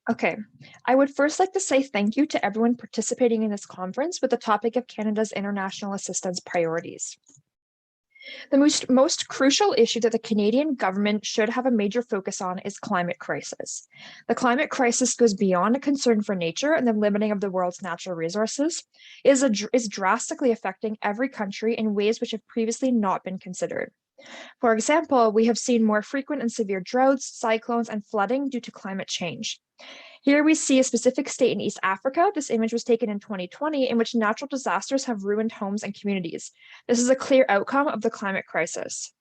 Okay, I would first like to say thank you to everyone participating in this conference with the topic of Canada's international assistance priorities. The most crucial issue that the Canadian government should have a major focus on is climate crisis. The climate crisis goes beyond a concern for nature and the limiting of the world's natural resources, is drastically affecting every country in ways which have previously not been considered. For example, we have seen more frequent and severe droughts, cyclones, and flooding due to climate change. Here we see a specific state in East Africa. This image was taken in 2020, in which natural disasters have ruined homes and communities. This is a clear outcome of the climate crisis.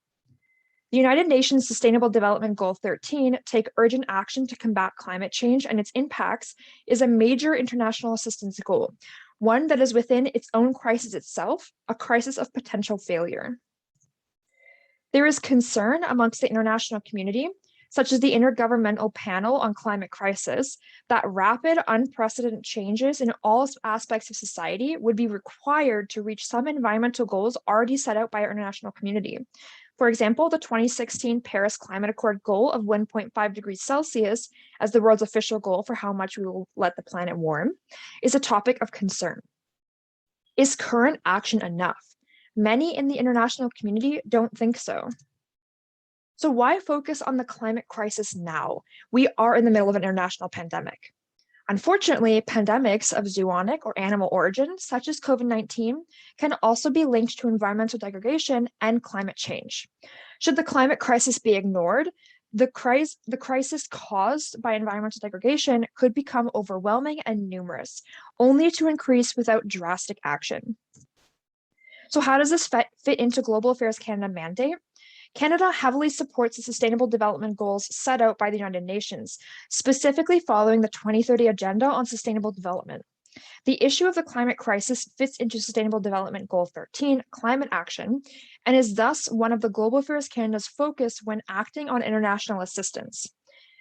The United Nations Sustainable Development Goal 13, take urgent action to combat climate change and its impacts, is a major international assistance goal, one that is within its own crisis itself, a crisis of potential failure. There is concern amongst the international community, such as the Intergovernmental Panel on Climate Crisis, that rapid, unprecedented changes in all aspects of society would be required to reach some environmental goals already set out by our international community. For example, the 2016 Paris Climate Accord goal of 1.5 degrees Celsius as the world's official goal for how much we will let the planet warm is a topic of concern. Is current action enough? Many in the international community don't think so. So why focus on the climate crisis now? We are in the middle of an international pandemic. Unfortunately, pandemics of zoonotic or animal origin, such as COVID-19, can also be linked to environmental degradation and climate change. Should the climate crisis be ignored, the crisis caused by environmental degradation could become overwhelming and numerous, only to increase without drastic action. So how does this fit into Global Affairs Canada mandate? Canada heavily supports the Sustainable Development Goals set out by the United Nations, specifically following the 2030 Agenda on Sustainable Development. The issue of the climate crisis fits into Sustainable Development Goal 13, climate action, and is thus one of the Global Affairs Canada's focus when acting on international assistance.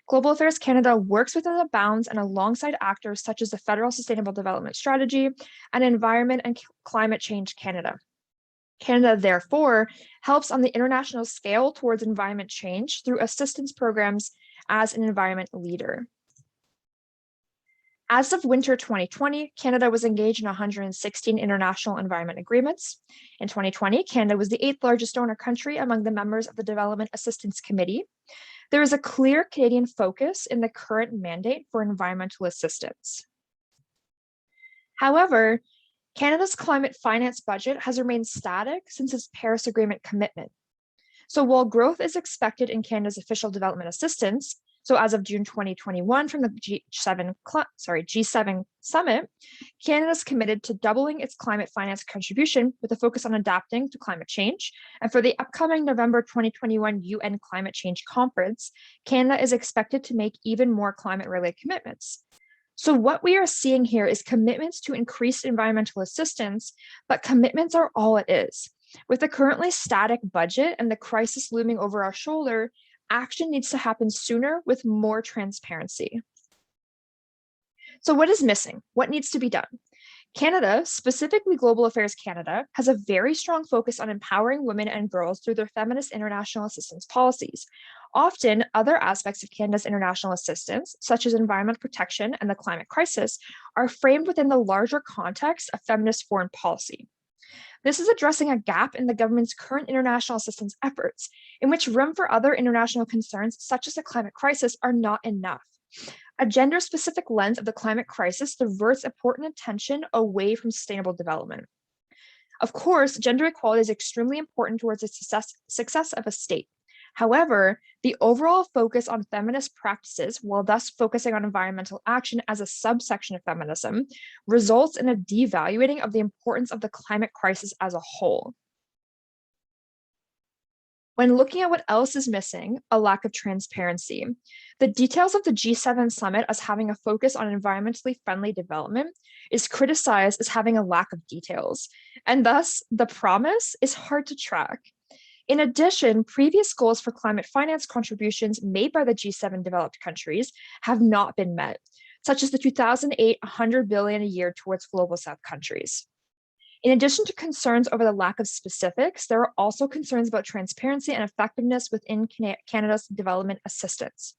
Global Affairs Canada works within the bounds and alongside actors such as the Federal Sustainable Development Strategy and Environment and Climate Change Canada. Canada, therefore, helps on the international scale towards environment change through assistance programs as an environment leader. As of winter 2020, Canada was engaged in 116 international environment agreements. In 2020, Canada was the 8th largest donor country among the members of the Development Assistance Committee. There is a clear Canadian focus in the current mandate for environmental assistance. However, Canada's climate finance budget has remained static since its Paris Agreement commitment. So while growth is expected in Canada's official development assistance, so as of June 2021 from the G7 summit, Canada's committed to doubling its climate finance contribution with a focus on adapting to climate change. And for the upcoming November 2021 UN Climate Change Conference, Canada is expected to make even more climate-related commitments. So what we are seeing here is commitments to increased environmental assistance, but commitments are all it is. With a currently static budget and the crisis looming over our shoulder, action needs to happen sooner with more transparency. So what is missing? What needs to be done? Canada, specifically Global Affairs Canada, has a very strong focus on empowering women and girls through their feminist international assistance policies. Often, other aspects of Canada's international assistance, such as environmental protection and the climate crisis, are framed within the larger context of feminist foreign policy. This is addressing a gap in the government's current international assistance efforts, in which room for other international concerns, such as the climate crisis, are not enough. A gender-specific lens of the climate crisis diverts important attention away from sustainable development. Of course, gender equality is extremely important towards the success of a state. However, the overall focus on feminist practices, while thus focusing on environmental action as a subsection of feminism, results in a devaluating of the importance of the climate crisis as a whole. When looking at what else is missing, a lack of transparency. The details of the G7 summit as having a focus on environmentally friendly development is criticized as having a lack of details, and thus the promise is hard to track. In addition, previous goals for climate finance contributions made by the G7 developed countries have not been met, such as the 2008 $100 billion a year towards Global South countries. In addition to concerns over the lack of specifics, there are also concerns about transparency and effectiveness within Canada's development assistance.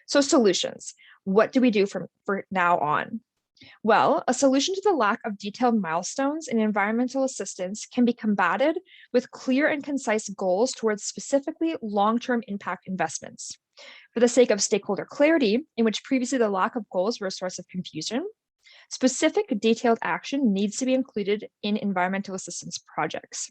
So solutions. What do we do for now on? Well, a solution to the lack of detailed milestones in environmental assistance can be combated with clear and concise goals towards specifically long-term impact investments. For the sake of stakeholder clarity, in which previously the lack of goals were a source of confusion, specific detailed action needs to be included in environmental assistance projects.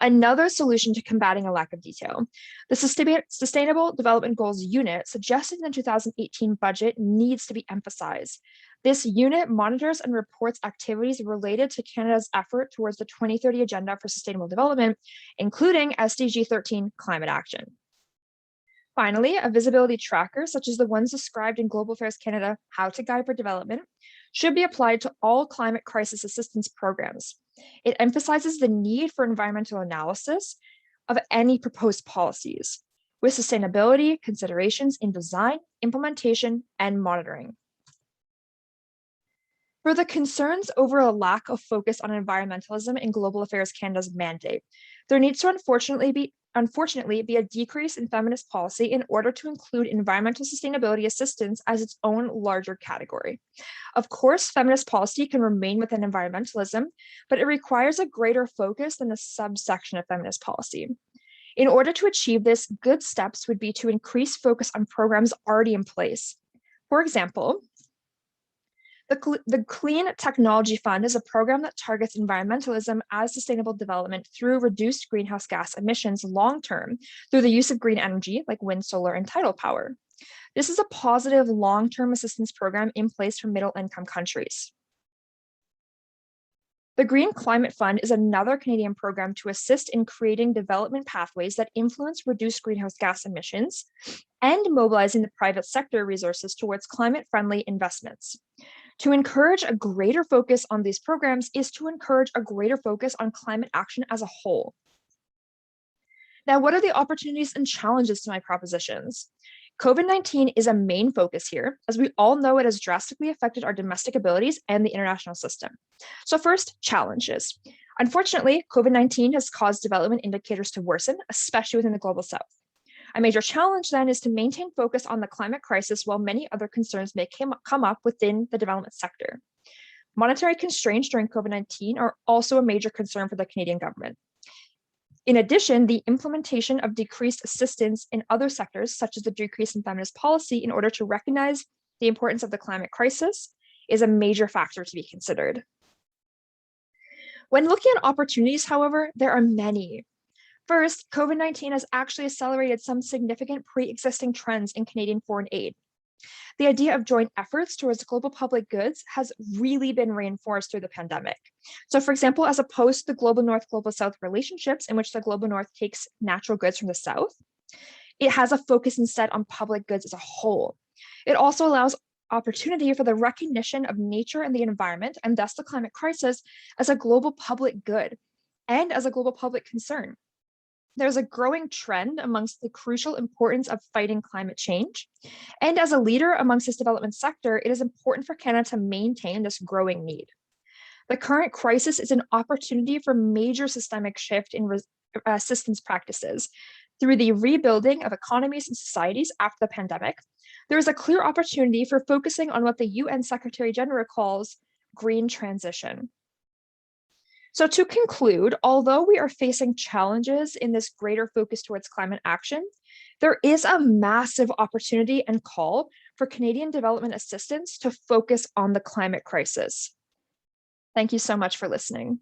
Another solution to combating a lack of detail, the Sustainable Development Goals unit suggested in the 2018 budget needs to be emphasized. This unit monitors and reports activities related to Canada's effort towards the 2030 Agenda for Sustainable Development, including SDG 13 climate action. Finally, a visibility tracker, such as the ones described in Global Affairs Canada, How to Guide for Development, should be applied to all climate crisis assistance programs. It emphasizes the need for environmental analysis of any proposed policies, with sustainability considerations in design, implementation, and monitoring. For the concerns over a lack of focus on environmentalism in Global Affairs Canada's mandate, there needs to unfortunately be a decrease in feminist policy in order to include environmental sustainability assistance as its own larger category. Of course, feminist policy can remain within environmentalism, but it requires a greater focus than a subsection of feminist policy. In order to achieve this, good steps would be to increase focus on programs already in place. For example, the Clean Technology Fund is a program that targets environmentalism as sustainable development through reduced greenhouse gas emissions long-term through the use of green energy like wind, solar, and tidal power. This is a positive long-term assistance program in place for middle-income countries. The Green Climate Fund is another Canadian program to assist in creating development pathways that influence reduced greenhouse gas emissions and mobilizing the private sector resources towards climate-friendly investments. To encourage a greater focus on these programs is to encourage a greater focus on climate action as a whole. Now, what are the opportunities and challenges to my propositions? COVID-19 is a main focus here, as we all know it has drastically affected our domestic abilities and the international system. So first, challenges. Unfortunately, COVID-19 has caused development indicators to worsen, especially within the Global South. A major challenge then is to maintain focus on the climate crisis while many other concerns may come up within the development sector. Monetary constraints during COVID-19 are also a major concern for the Canadian government. In addition, the implementation of decreased assistance in other sectors, such as the decrease in feminist policy in order to recognize the importance of the climate crisis, is a major factor to be considered. When looking at opportunities, however, there are many. First, COVID-19 has actually accelerated some significant pre-existing trends in Canadian foreign aid. The idea of joint efforts towards global public goods has really been reinforced through the pandemic. So for example, as opposed to the global north, global south relationships in which the global north takes natural goods from the south, it has a focus instead on public goods as a whole. It also allows opportunity for the recognition of nature and the environment, and thus the climate crisis, as a global public good and as a global public concern. There's a growing trend amongst the crucial importance of fighting climate change. And as a leader amongst this development sector, it is important for Canada to maintain this growing need. The current crisis is an opportunity for major systemic shift in assistance practices. Through the rebuilding of economies and societies after the pandemic, there is a clear opportunity for focusing on what the UN Secretary General calls green transition. So to conclude, although we are facing challenges in this greater focus towards climate action, there is a massive opportunity and call for Canadian development assistance to focus on the climate crisis. Thank you so much for listening.